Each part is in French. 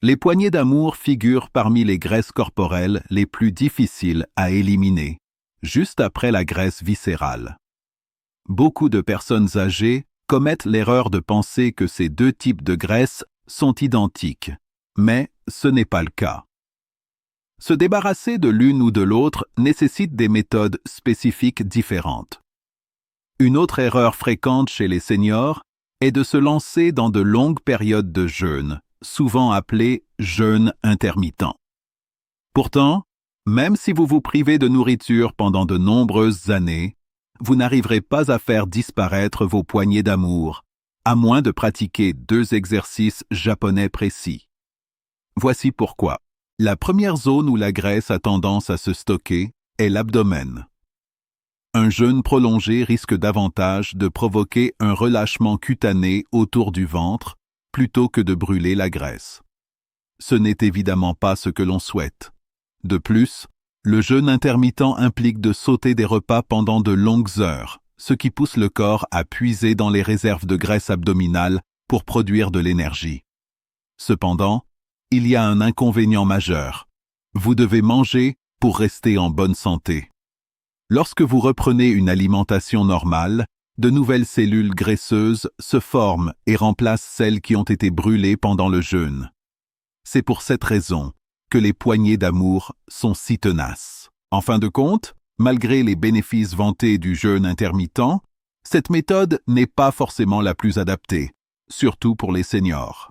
Les poignées d'amour figurent parmi les graisses corporelles les plus difficiles à éliminer, juste après la graisse viscérale. Beaucoup de personnes âgées commettent l'erreur de penser que ces deux types de graisses sont identiques, mais ce n'est pas le cas. Se débarrasser de l'une ou de l'autre nécessite des méthodes spécifiques différentes. Une autre erreur fréquente chez les seniors est de se lancer dans de longues périodes de jeûne, souvent appelées jeûne intermittent. Pourtant, même si vous vous privez de nourriture pendant de nombreuses années, vous n'arriverez pas à faire disparaître vos poignées d'amour, à moins de pratiquer 2 exercices japonais précis. Voici pourquoi. La première zone où la graisse a tendance à se stocker est l'abdomen. Un jeûne prolongé risque davantage de provoquer un relâchement cutané autour du ventre plutôt que de brûler la graisse. Ce n'est évidemment pas ce que l'on souhaite. De plus, le jeûne intermittent implique de sauter des repas pendant de longues heures, ce qui pousse le corps à puiser dans les réserves de graisse abdominale pour produire de l'énergie. Cependant, il y a un inconvénient majeur. Vous devez manger pour rester en bonne santé. Lorsque vous reprenez une alimentation normale, de nouvelles cellules graisseuses se forment et remplacent celles qui ont été brûlées pendant le jeûne. C'est pour cette raison que les poignées d'amour sont si tenaces. En fin de compte, malgré les bénéfices vantés du jeûne intermittent, cette méthode n'est pas forcément la plus adaptée, surtout pour les seniors.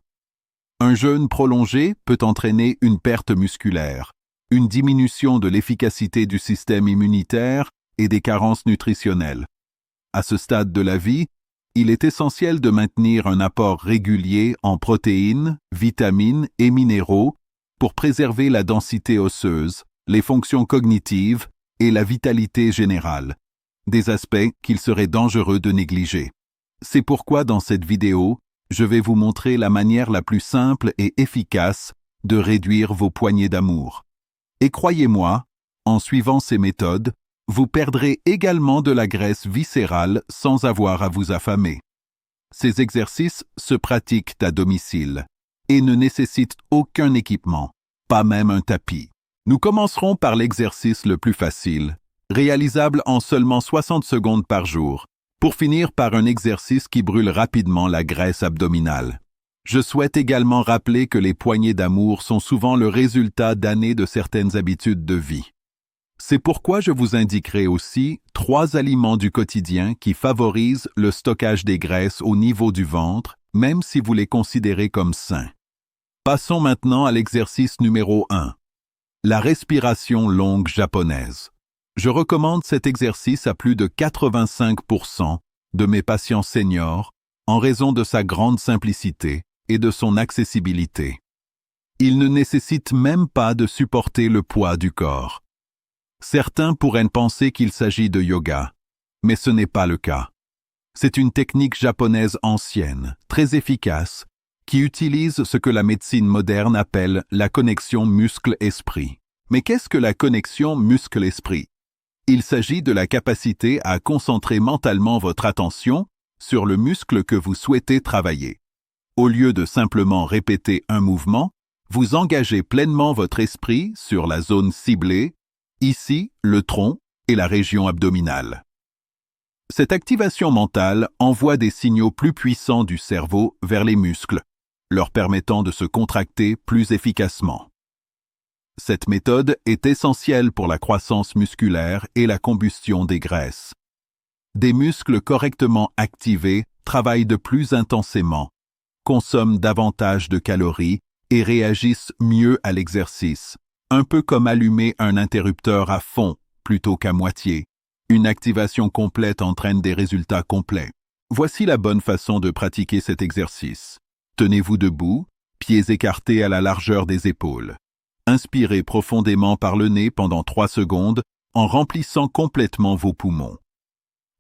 Un jeûne prolongé peut entraîner une perte musculaire, une diminution de l'efficacité du système immunitaire et des carences nutritionnelles. À ce stade de la vie, il est essentiel de maintenir un apport régulier en protéines, vitamines et minéraux pour préserver la densité osseuse, les fonctions cognitives et la vitalité générale, des aspects qu'il serait dangereux de négliger. C'est pourquoi dans cette vidéo, je vais vous montrer la manière la plus simple et efficace de réduire vos poignées d'amour. Et croyez-moi, en suivant ces méthodes, vous perdrez également de la graisse viscérale sans avoir à vous affamer. Ces exercices se pratiquent à domicile et ne nécessitent aucun équipement, pas même un tapis. Nous commencerons par l'exercice le plus facile, réalisable en seulement 60 secondes par jour, pour finir par un exercice qui brûle rapidement la graisse abdominale. Je souhaite également rappeler que les poignées d'amour sont souvent le résultat d'années de certaines habitudes de vie. C'est pourquoi je vous indiquerai aussi 3 aliments du quotidien qui favorisent le stockage des graisses au niveau du ventre, même si vous les considérez comme sains. Passons maintenant à l'exercice numéro 1. La respiration longue japonaise. Je recommande cet exercice à plus de 85% de mes patients seniors en raison de sa grande simplicité et de son accessibilité. Il ne nécessite même pas de supporter le poids du corps. Certains pourraient penser qu'il s'agit de yoga, mais ce n'est pas le cas. C'est une technique japonaise ancienne, très efficace, qui utilise ce que la médecine moderne appelle la connexion muscle-esprit. Mais qu'est-ce que la connexion muscle-esprit? Il s'agit de la capacité à concentrer mentalement votre attention sur le muscle que vous souhaitez travailler. Au lieu de simplement répéter un mouvement, vous engagez pleinement votre esprit sur la zone ciblée, ici le tronc et la région abdominale. Cette activation mentale envoie des signaux plus puissants du cerveau vers les muscles, leur permettant de se contracter plus efficacement. Cette méthode est essentielle pour la croissance musculaire et la combustion des graisses. Des muscles correctement activés travaillent de plus intensément, consomment davantage de calories et réagissent mieux à l'exercice, un peu comme allumer un interrupteur à fond plutôt qu'à moitié. Une activation complète entraîne des résultats complets. Voici la bonne façon de pratiquer cet exercice. Tenez-vous debout, pieds écartés à la largeur des épaules. Inspirez profondément par le nez pendant 3 secondes en remplissant complètement vos poumons.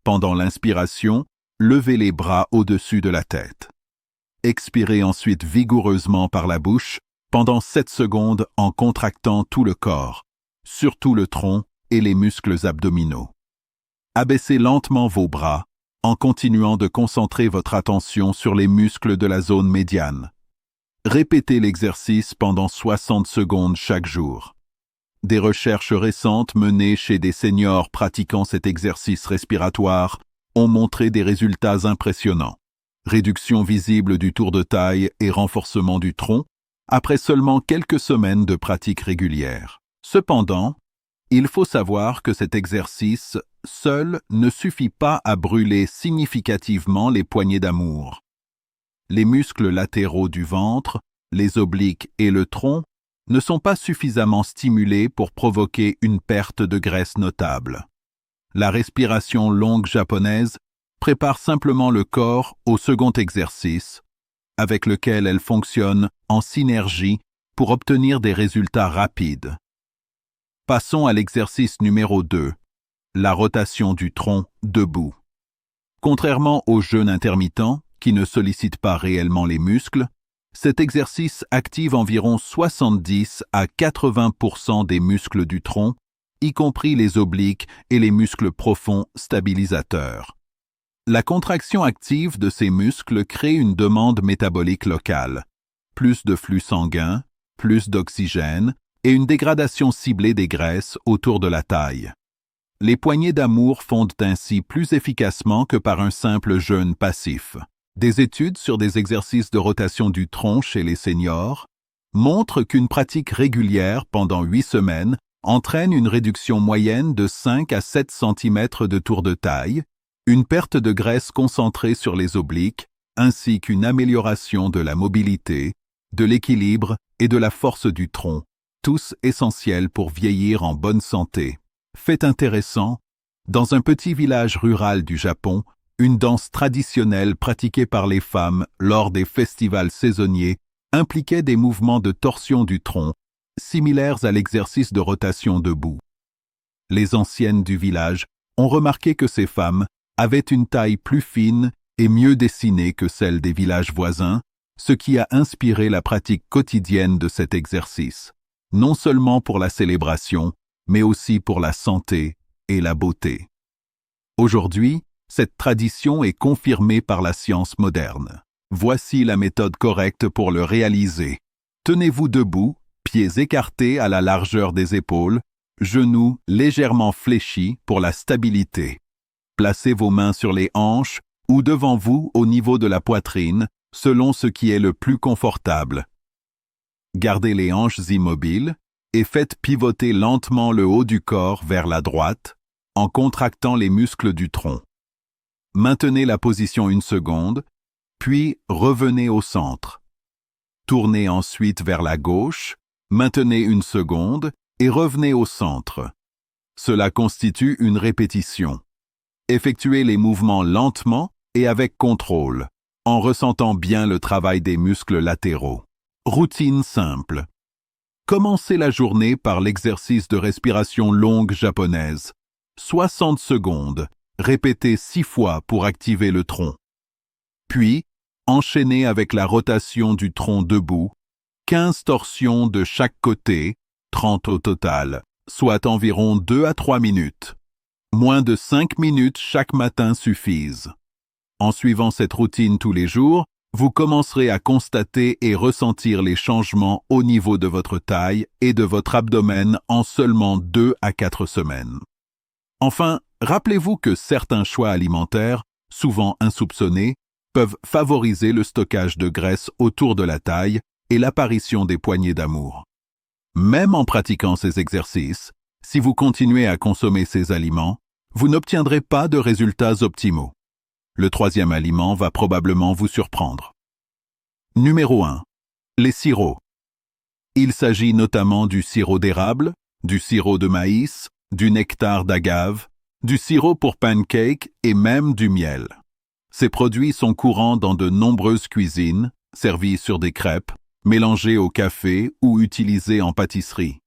Pendant l'inspiration, levez les bras au-dessus de la tête. Expirez ensuite vigoureusement par la bouche pendant 7 secondes en contractant tout le corps, surtout le tronc et les muscles abdominaux. Abaissez lentement vos bras en continuant de concentrer votre attention sur les muscles de la zone médiane. Répétez l'exercice pendant 60 secondes chaque jour. Des recherches récentes menées chez des seniors pratiquant cet exercice respiratoire ont montré des résultats impressionnants. Réduction visible du tour de taille et renforcement du tronc après seulement quelques semaines de pratique régulière. Cependant, il faut savoir que cet exercice seul ne suffit pas à brûler significativement les poignées d'amour. Les muscles latéraux du ventre, les obliques et le tronc ne sont pas suffisamment stimulés pour provoquer une perte de graisse notable. La respiration longue japonaise prépare simplement le corps au second exercice, avec lequel elle fonctionne en synergie pour obtenir des résultats rapides. Passons à l'exercice numéro 2, la rotation du tronc debout. Contrairement au jeûne intermittent, qui ne sollicite pas réellement les muscles, cet exercice active environ 70 à 80% des muscles du tronc, y compris les obliques et les muscles profonds stabilisateurs. La contraction active de ces muscles crée une demande métabolique locale, plus de flux sanguin, plus d'oxygène et une dégradation ciblée des graisses autour de la taille. Les poignées d'amour fondent ainsi plus efficacement que par un simple jeûne passif. Des études sur des exercices de rotation du tronc chez les seniors montrent qu'une pratique régulière pendant 8 semaines entraîne une réduction moyenne de 5 à 7 cm de tour de taille, une perte de graisse concentrée sur les obliques, ainsi qu'une amélioration de la mobilité, de l'équilibre et de la force du tronc, tous essentiels pour vieillir en bonne santé. Fait intéressant, dans un petit village rural du Japon, une danse traditionnelle pratiquée par les femmes lors des festivals saisonniers impliquait des mouvements de torsion du tronc, similaires à l'exercice de rotation debout. Les anciennes du village ont remarqué que ces femmes avaient une taille plus fine et mieux dessinée que celle des villages voisins, ce qui a inspiré la pratique quotidienne de cet exercice, non seulement pour la célébration, mais aussi pour la santé et la beauté. Aujourd'hui, cette tradition est confirmée par la science moderne. Voici la méthode correcte pour le réaliser. Tenez-vous debout, pieds écartés à la largeur des épaules, genoux légèrement fléchis pour la stabilité. Placez vos mains sur les hanches ou devant vous au niveau de la poitrine, selon ce qui est le plus confortable. Gardez les hanches immobiles et faites pivoter lentement le haut du corps vers la droite en contractant les muscles du tronc. Maintenez la position 1 seconde, puis revenez au centre. Tournez ensuite vers la gauche, maintenez 1 seconde et revenez au centre. Cela constitue une répétition. Effectuez les mouvements lentement et avec contrôle, en ressentant bien le travail des muscles latéraux. Routine simple. Commencez la journée par l'exercice de respiration longue japonaise. 60 secondes, répétez 6 fois pour activer le tronc. Puis, enchaînez avec la rotation du tronc debout, 15 torsions de chaque côté, 30 au total, soit environ 2 à 3 minutes. Moins de 5 minutes chaque matin suffisent. En suivant cette routine tous les jours, vous commencerez à constater et ressentir les changements au niveau de votre taille et de votre abdomen en seulement 2 à 4 semaines. Enfin, rappelez-vous que certains choix alimentaires, souvent insoupçonnés, peuvent favoriser le stockage de graisse autour de la taille et l'apparition des poignées d'amour. Même en pratiquant ces exercices, si vous continuez à consommer ces aliments, vous n'obtiendrez pas de résultats optimaux. Le troisième aliment va probablement vous surprendre. Numéro 1. Les sirops. Il s'agit notamment du sirop d'érable, du sirop de maïs, du nectar d'agave, du sirop pour pancakes et même du miel. Ces produits sont courants dans de nombreuses cuisines, servis sur des crêpes, mélangés au café ou utilisés en pâtisserie.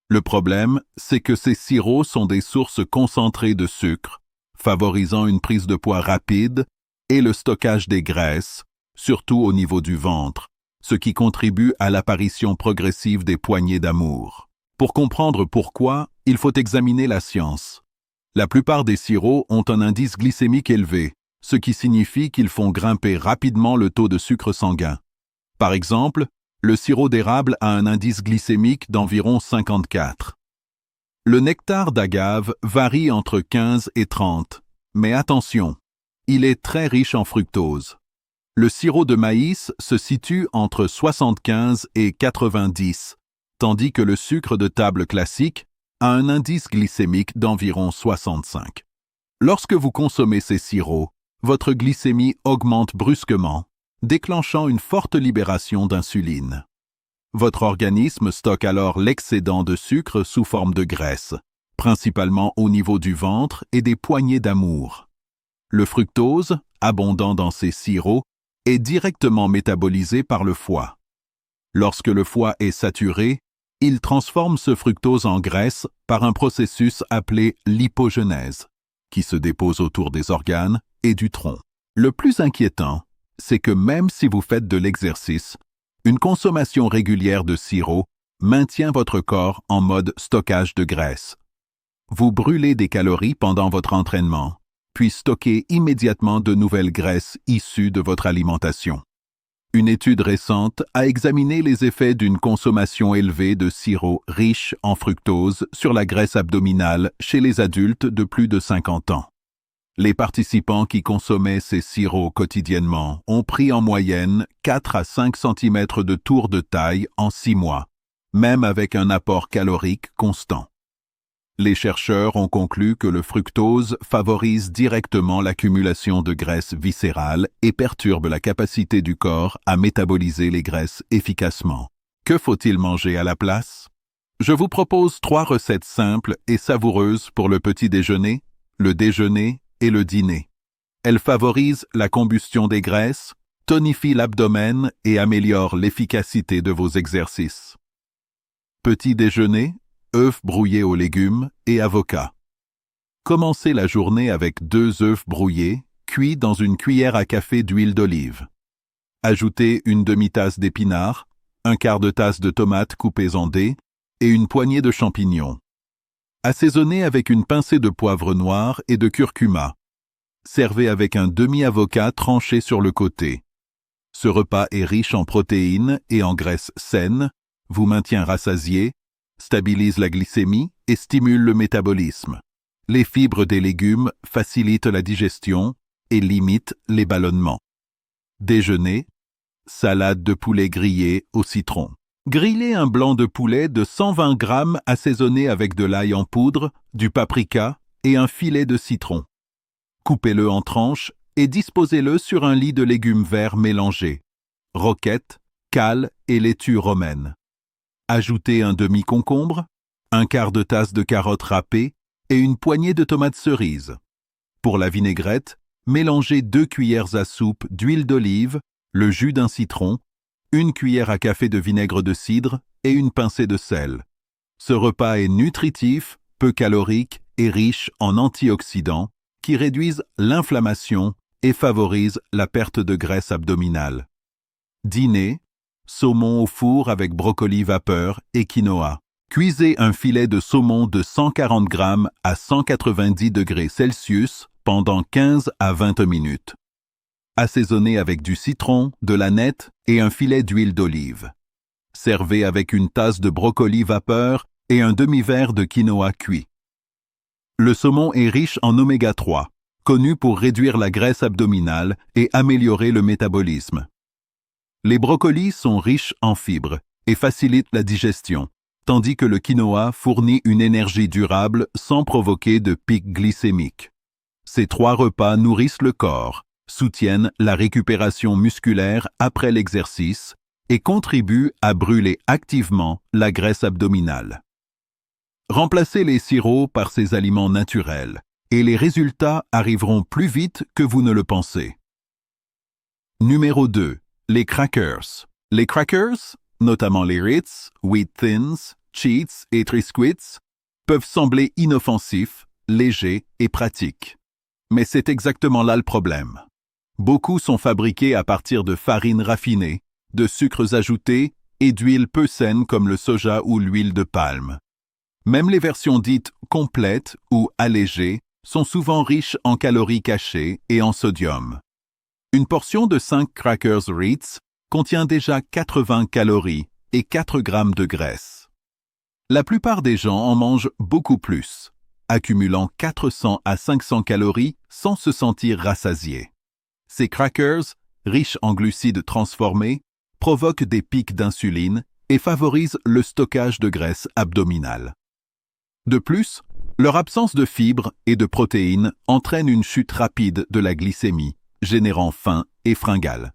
Le problème, c'est que ces sirops sont des sources concentrées de sucre, favorisant une prise de poids rapide et le stockage des graisses, surtout au niveau du ventre, ce qui contribue à l'apparition progressive des poignées d'amour. Pour comprendre pourquoi, il faut examiner la science. La plupart des sirops ont un indice glycémique élevé, ce qui signifie qu'ils font grimper rapidement le taux de sucre sanguin. Par exemple, Le sirop d'érable a un indice glycémique d'environ 54. Le nectar d'agave varie entre 15 et 30, mais attention, il est très riche en fructose. Le sirop de maïs se situe entre 75 et 90, tandis que le sucre de table classique a un indice glycémique d'environ 65. Lorsque vous consommez ces sirops, votre glycémie augmente brusquement, déclenchant une forte libération d'insuline. Votre organisme stocke alors l'excédent de sucre sous forme de graisse, principalement au niveau du ventre et des poignées d'amour. Le fructose, abondant dans ces sirops, est directement métabolisé par le foie. Lorsque le foie est saturé, il transforme ce fructose en graisse par un processus appelé lipogenèse, qui se dépose autour des organes et du tronc. Le plus inquiétant, c'est que même si vous faites de l'exercice, une consommation régulière de sirop maintient votre corps en mode stockage de graisse. Vous brûlez des calories pendant votre entraînement, puis stockez immédiatement de nouvelles graisses issues de votre alimentation. Une étude récente a examiné les effets d'une consommation élevée de sirop riche en fructose sur la graisse abdominale chez les adultes de plus de 50 ans. Les participants qui consommaient ces sirops quotidiennement ont pris en moyenne 4 à 5 cm de tour de taille en 6 mois, même avec un apport calorique constant. Les chercheurs ont conclu que le fructose favorise directement l'accumulation de graisse viscérale et perturbe la capacité du corps à métaboliser les graisses efficacement. Que faut-il manger à la place? Je vous propose 3 recettes simples et savoureuses pour le petit déjeuner, le déjeuner et le dîner. Elles favorisent la combustion des graisses, tonifient l'abdomen et améliorent l'efficacité de vos exercices. Petit déjeuner, œufs brouillés aux légumes et avocat. Commencez la journée avec 2 œufs brouillés, cuits dans une cuillère à café d'huile d'olive. Ajoutez une demi-tasse d'épinards, un quart de tasse de tomates coupées en dés et une poignée de champignons. Assaisonnez avec une pincée de poivre noir et de curcuma. Servez avec un demi-avocat tranché sur le côté. Ce repas est riche en protéines et en graisses saines, vous maintient rassasié, stabilise la glycémie et stimule le métabolisme. Les fibres des légumes facilitent la digestion et limitent les ballonnements. Déjeuner, salade de poulet grillé au citron. Grillez un blanc de poulet de 120 g assaisonné avec de l'ail en poudre, du paprika et un filet de citron. Coupez-le en tranches et disposez-le sur un lit de légumes verts mélangés, roquettes, cales et laitue romaine. Ajoutez un demi-concombre, un quart de tasse de carottes râpées et une poignée de tomates cerises. Pour la vinaigrette, mélangez 2 cuillères à soupe d'huile d'olive, le jus d'un citron, 1 cuillère à café de vinaigre de cidre et une pincée de sel. Ce repas est nutritif, peu calorique et riche en antioxydants qui réduisent l'inflammation et favorisent la perte de graisse abdominale. Dîner, saumon au four avec brocoli vapeur et quinoa. Cuisez un filet de saumon de 140 g à 190 degrés Celsius pendant 15 à 20 minutes. Assaisonnez avec du citron, de l'aneth et un filet d'huile d'olive. Servez avec une tasse de brocoli vapeur et un demi-verre de quinoa cuit. Le saumon est riche en oméga 3, connu pour réduire la graisse abdominale et améliorer le métabolisme. Les brocolis sont riches en fibres et facilitent la digestion, tandis que le quinoa fournit une énergie durable sans provoquer de pic glycémique. Ces 3 repas nourrissent le corps, soutiennent la récupération musculaire après l'exercice et contribuent à brûler activement la graisse abdominale. Remplacez les sirops par ces aliments naturels et les résultats arriveront plus vite que vous ne le pensez. Numéro 2. Les crackers. Les crackers, notamment les Ritz, Wheat Thins, Cheats et Triscuits, peuvent sembler inoffensifs, légers et pratiques. Mais c'est exactement là le problème. Beaucoup sont fabriqués à partir de farines raffinées, de sucres ajoutés et d'huiles peu saines comme le soja ou l'huile de palme. Même les versions dites complètes ou allégées sont souvent riches en calories cachées et en sodium. Une portion de 5 crackers Ritz contient déjà 80 calories et 4 grammes de graisse. La plupart des gens en mangent beaucoup plus, accumulant 400 à 500 calories sans se sentir rassasiés. Ces crackers, riches en glucides transformés, provoquent des pics d'insuline et favorisent le stockage de graisse abdominale. De plus, leur absence de fibres et de protéines entraîne une chute rapide de la glycémie, générant faim et fringales.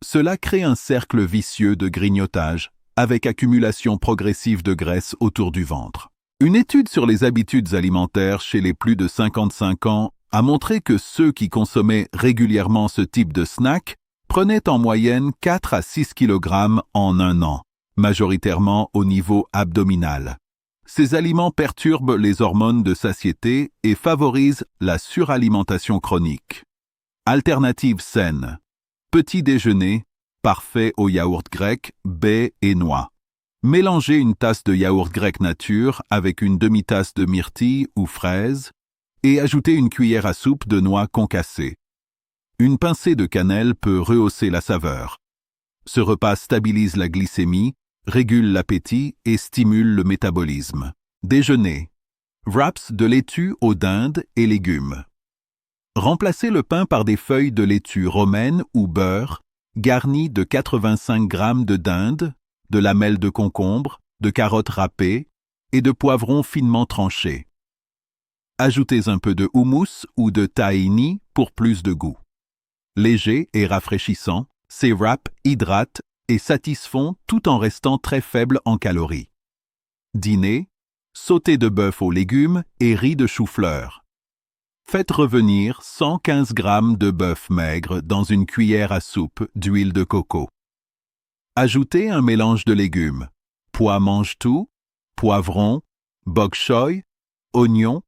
Cela crée un cercle vicieux de grignotage, avec accumulation progressive de graisse autour du ventre. Une étude sur les habitudes alimentaires chez les plus de 55 ans a montré que ceux qui consommaient régulièrement ce type de snack prenaient en moyenne 4 à 6 kg en un an, majoritairement au niveau abdominal. Ces aliments perturbent les hormones de satiété et favorisent la suralimentation chronique. Alternative saine. Petit déjeuner, parfait au yaourt grec, baies et noix. Mélangez une tasse de yaourt grec nature avec une demi-tasse de myrtille ou fraises et ajoutez une cuillère à soupe de noix concassées. Une pincée de cannelle peut rehausser la saveur. Ce repas stabilise la glycémie, régule l'appétit et stimule le métabolisme. Déjeuner. Wraps de laitue aux dindes et légumes. Remplacez le pain par des feuilles de laitue romaine ou beurre, garnies de 85 g de dinde, de lamelles de concombre, de carottes râpées et de poivrons finement tranchés. Ajoutez un peu de houmous ou de tahini pour plus de goût. Léger et rafraîchissant, ces wraps hydratent et satisfont tout en restant très faibles en calories. Dîner, sauté de bœuf aux légumes et riz de chou-fleur. Faites revenir 115 g de bœuf maigre dans une cuillère à soupe d'huile de coco. Ajoutez un mélange de légumes, pois mange-tout, poivrons, bok choy, oignons,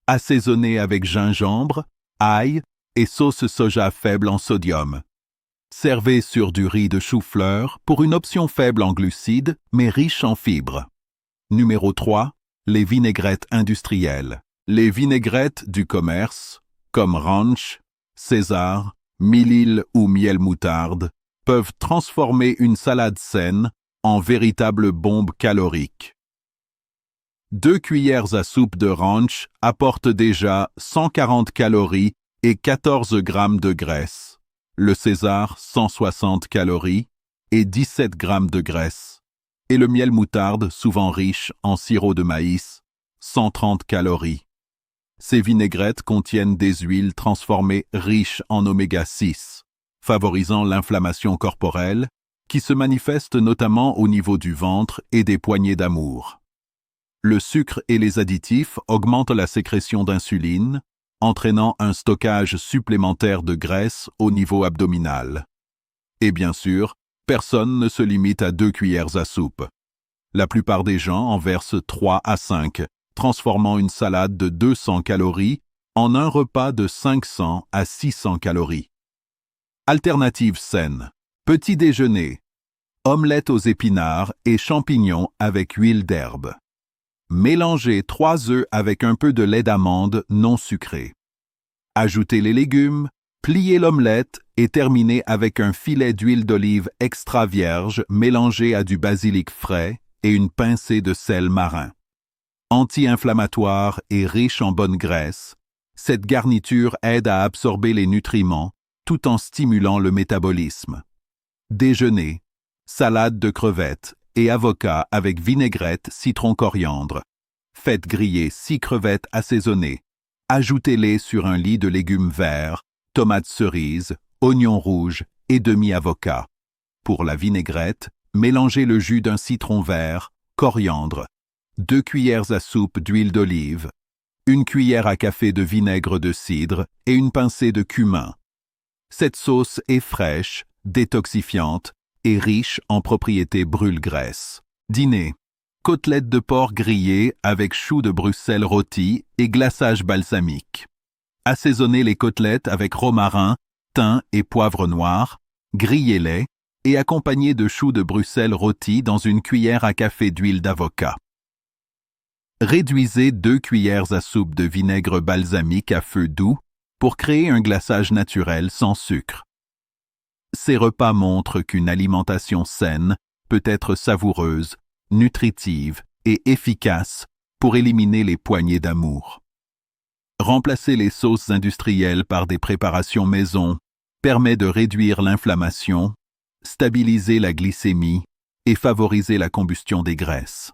assaisonnez avec gingembre, ail et sauce soja faible en sodium. Servez sur du riz de chou-fleur pour une option faible en glucides mais riche en fibres. Numéro 3. Les vinaigrettes industrielles. Les vinaigrettes du commerce, comme Ranch, César, Mille-Îles ou Miel Moutarde, peuvent transformer une salade saine en véritable bombe calorique. 2 cuillères à soupe de Ranch apportent déjà 140 calories et 14 g de graisse. Le César 160 calories et 17 g de graisse. Et le miel moutarde, souvent riche en sirop de maïs, 130 calories. Ces vinaigrettes contiennent des huiles transformées riches en oméga 6, favorisant l'inflammation corporelle, qui se manifeste notamment au niveau du ventre et des poignées d'amour. Le sucre et les additifs augmentent la sécrétion d'insuline, entraînant un stockage supplémentaire de graisse au niveau abdominal. Et bien sûr, personne ne se limite à 2 cuillères à soupe. La plupart des gens en versent 3 à 5, transformant une salade de 200 calories en un repas de 500 à 600 calories. Alternative saine. Petit déjeuner. Omelette aux épinards et champignons avec huile d'herbe. Mélangez 3 œufs avec un peu de lait d'amande non sucré. Ajoutez les légumes, pliez l'omelette et terminez avec un filet d'huile d'olive extra vierge mélangé à du basilic frais et une pincée de sel marin. Anti-inflammatoire et riche en bonne graisse, cette garniture aide à absorber les nutriments tout en stimulant le métabolisme. Déjeuner, salade de crevettes et avocat avec vinaigrette citron-coriandre. Faites griller 6 crevettes assaisonnées. Ajoutez-les sur un lit de légumes verts, tomates cerises, oignons rouges et demi-avocat. Pour la vinaigrette, mélangez le jus d'un citron vert, coriandre, 2 cuillères à soupe d'huile d'olive, 1 cuillère à café de vinaigre de cidre et une pincée de cumin. Cette sauce est fraîche, détoxifiante et riche en propriétés brûle-graisse. Dîner. Côtelettes de porc grillées avec choux de Bruxelles rôti et glaçage balsamique. Assaisonnez les côtelettes avec romarin, thym et poivre noir, grillez-les et accompagnez de choux de Bruxelles rôti dans une cuillère à café d'huile d'avocat. Réduisez 2 cuillères à soupe de vinaigre balsamique à feu doux pour créer un glaçage naturel sans sucre. Ces repas montrent qu'une alimentation saine peut être savoureuse, nutritive et efficace pour éliminer les poignées d'amour. Remplacer les sauces industrielles par des préparations maison permet de réduire l'inflammation, stabiliser la glycémie et favoriser la combustion des graisses.